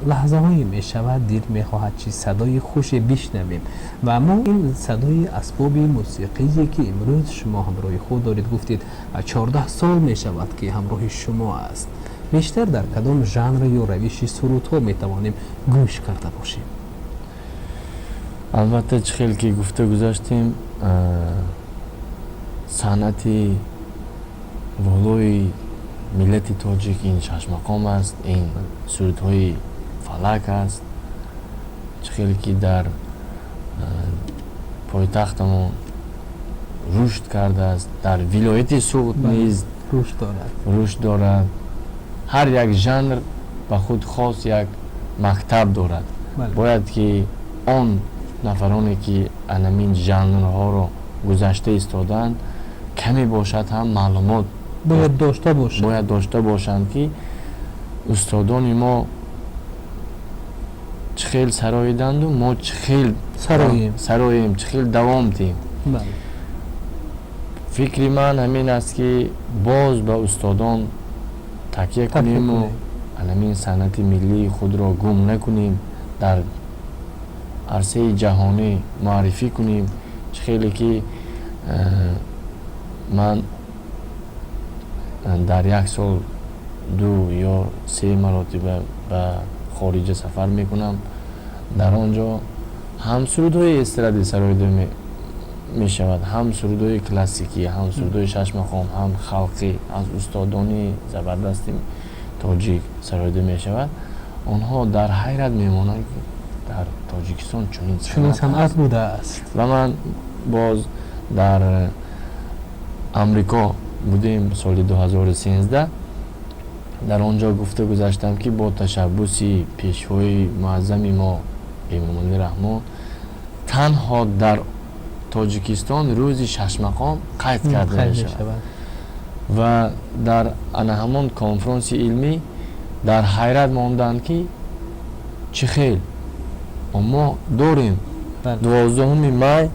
لحظه هایی می شود دیر می خواهد چی صدای خوشی بشنویم و ما این صدای اسباب موسیقی که امروز شما همراه خود دارید گفتید 14 سال می شود که همراه شما است، بیشتر در کدام ژانر یا روش سرودها می توانیم گوش کرده باشیم؟ البته چه خیلی که گفته گذاشتیم صنعتی والای ملت تاجیک این ششمقام است، این سرودهای فلک است، چه خیلی که در پایتختمون رشد کرده است، در ولایت سوغد نیز رشد دارد. هر یک ژانر به خود خاص یک مکتب دارد. باید که آن نفرانی که انمین ژانرها را گذشته ایستادند کمی باشد هم معلومات باید داشته باشند که استادان ما چه خیلی سراییدند و ما چه خیلی سراییم، چه خیلی دوام دیم. فکری من همین است که باز به استادان تکیه کنیم و همین صنعت ملی خود را گم نکنیم، در عرصه جهانی معرفی کنیم. چه خیلی که من در یک سال 2 یا 3 مرتبه به خارج سفر میکنم. در آنجا هم سرودهای استرادی سراییده می شود، هم سرودهای کلاسیکی، هم سرودهای ششمقام، هم خلقی از استادانی زبردست تاجیک سراییده می شود. آنها در حیرت میمانند که در تاجیکستان چنین صنعت بوده است. و من باز در امریکا بودیم سال 2013. در آنجا گفته گذاشتم که با تشبوسی پیشوای معظم ما امام علی رحمان تنها در تاجیکستان روز ششمقام قید کرده می شود و در همان کنفرانس علمی در حیرت ماندند که چه خیل ما داریم 12 می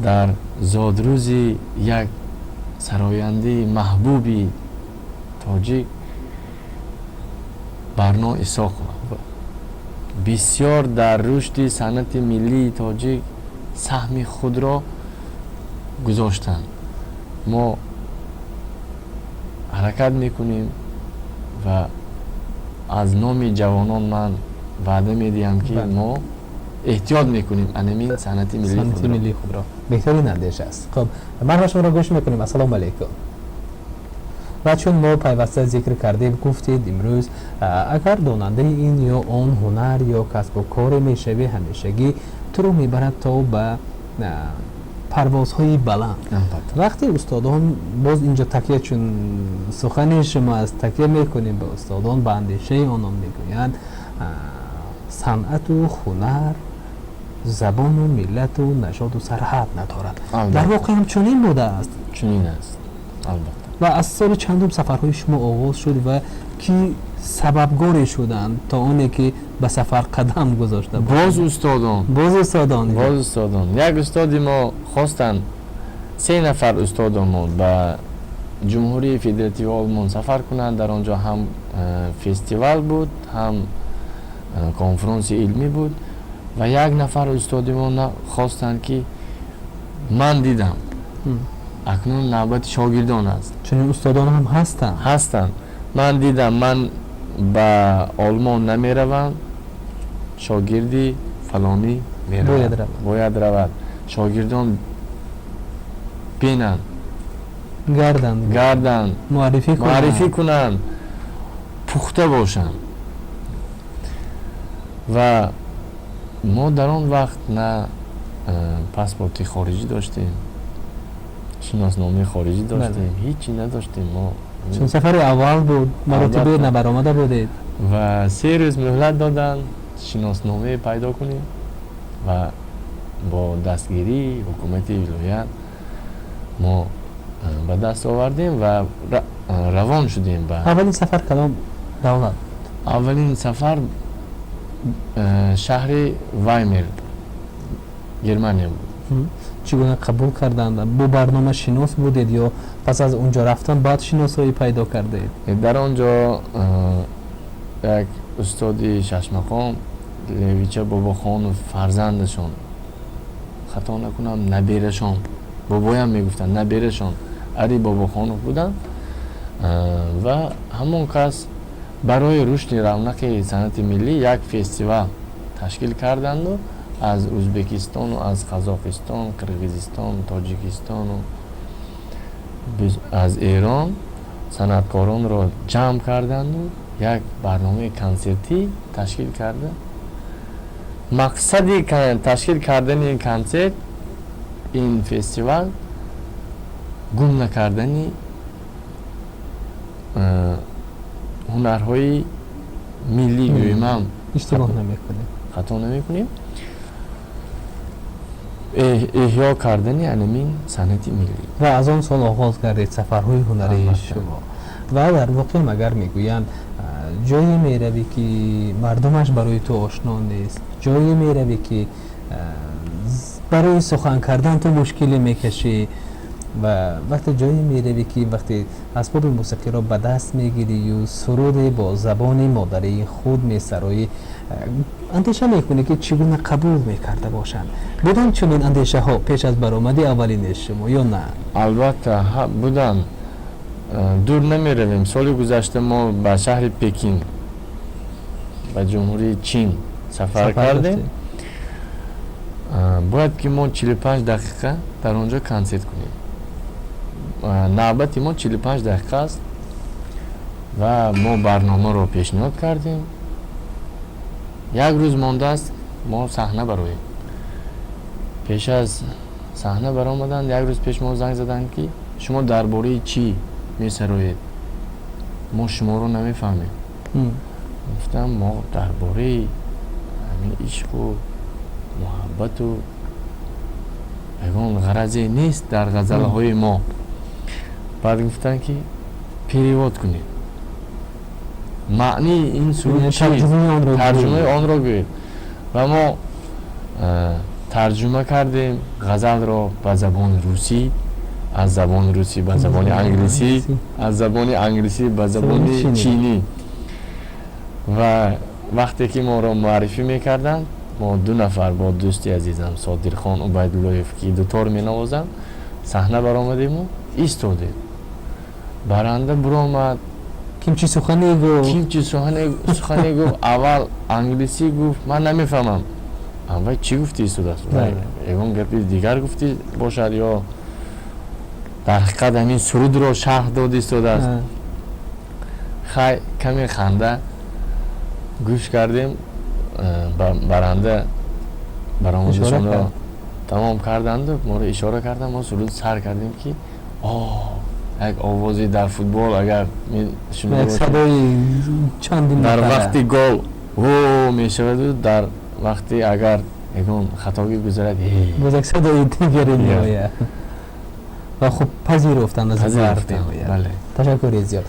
در زادروزی یک سراینده محبوبی تاجیک برنا اساق بسیار در رشد صنعت ملی تاجیک سهم خود را گذاشتند. ما حرکت میکنیم و از نام جوانان من وعده میدیم که ما احتیاط میکنیم انمین صنعت ملی خود را. بهترین اندیشه است. خب من شما را گوش میکنیم. السلام علیکم. و چون ما پیوسته ذکر کردیم گفتید امروز اگر داننده این یا اون هنر یا کسب و کار میشوی همیشگی تو رو میبرد تا به پروازهای بلند. وقتی استادان باز اینجا تکیه، چون سخن شما از تکیه میکنیم به استادان، به اندیشه آنان میگویند صنعت و هنر زبان و ملت و نژاد و سرحد ندارد. در واقع هم چنین بوده است. چنین است البته. و از سال چندم سفرهای شما آغاز شد و کی سببگاری شدند تا اونی که به سفر قدم گذاشته بود؟ باز استادان. یک استادی ما خواستن 3 نفر استادان ما به جمهوری فدراتیو آلمان سفر کنند. در آنجا هم فستیوال بود، هم کنفرانس علمی بود و یک نفر استادی ما خواستن که من دیدم اکنون نوبت شاگردان است. چنین استادان هم هستند. من دیدم من به آلمان نمی روم، شاگردی فلانی می باید رود. شاگردان بینن گردن معرفی کنن، پخته باشن. و ما در آن وقت نه پاسپورت خارجی داشتیم، شناسنامه خارجی داشتیم، هیچی نداشتیم. ما چون سفر اول بود، مراتب نبرآمده بودید و 3 روز مهلت دادن شناسنامه پیدا کنیم و با دستگیری حکومت ولایت ما به دست آوردیم و روان شدیم. اولین سفر کدام دولت؟ اولین سفر شهر وایمر گرمانیا بود. چگونه قبول کردند؟ با برنامه شناس بودید یا پس از اونجا رفتن بعد شناسایی پیدا کردید؟ در آنجا یک устоди Шашмақом Левича Бобохонов фарзандашон, хато накунам набирашон, бобоям мегуфтанд набирашон Ари Бобохонов буданд ва ҳамон кас барои рушди равнақи санъати миллӣ як фестивал ташкил карданду аз Ӯзбекистону аз Қазоқистон, Қирғизистон, Тоҷикистону аз Эрон санъаткоронро ҷамъ карданду як барномаи консертӣ ташкил карда. Мақсади ташкил кардани ин консерт, ин фестивал гум накардани ҳунарҳои миллӣ гӯимам иштибоҳ намекунем, хато намекунем, эҳё кардани анамин санъати миллӣ. ва аз он сол оғоз гардид сафарҳои ҳунарии шумо. ва дар воқеъ агар мегӯянд ҷое меравӣ ки мардумаш барои ту ошно нест, ҷое меравӣ ки барои сухан кардан ту мушкиле мекашӣ ва вақте ҷое меравӣ ки вақте асбоби мусиқиро ба даст мегирию суруде бо забони модарии худ месароӣ, андеша мекунӣ ки чӣ гуна қабул мекарда бошанд. Буданд чунин андешаҳо пеш аз баромади аввалини шумо ё на? Албатта буданд. Дур намеравем. Соли гузашта мо ба шаҳри Пекин ба ҷумҳурии Чин сафар кардем. Бояд ки мо 45 дақиқа дар он ҷо консерт кунем. Навбати мо 45 дақиқа аст ва мо барномаро пешниҳод кардем. Як рӯз мондааст мо саҳна бароем. Пеш аз саҳна баромаданд, як рӯз пеш мо занг заданд ки шумо дар бораи чӣ месароед? Мо шуморо намефаҳмем. Гуфтам мо дар бораи ҳамин ишқу муҳаббату ягон ғаразе нест дар ғазалҳои мо. Баъд гуфтанд ки перевод кунед, маънии ин суруд тарҷумаи онро гӯед. Ва мо тарҷума кардем ғазалро ба забони русӣ, аз забони русӣ ба забони англисӣ, аз забони англисӣ ба забони чинӣ. Ва вақте ки моро муаррифӣ мекарданд, мо ду нафар бо дӯсти азизам Содирхон Убайдуллоев ки дутор менавозанд, саҳна баромадему истодем. Баранда биромад, кимчи сухане гуфт, аввал англисӣ гуфт, ман намефаҳмам. Аввай чӣ гуфтӣ истодааст? Ягон гапи дигар гуфтӣ бошад ё дар ҳақиқат ҳамин сурудро шарҳ дод истодааст. Хай каме ханда гӯш кардем. Баранда баромадашонро тамом карданду моро ишора карданд, мо суруд сар кардем ки як овози дар футбол агар дар вақти гол мешаваду дар вақти агар ягон хатоги гузарад боз як садои дигаре меояд ва хуб пазируфтанд аз мардум. Ташаккури зиёд.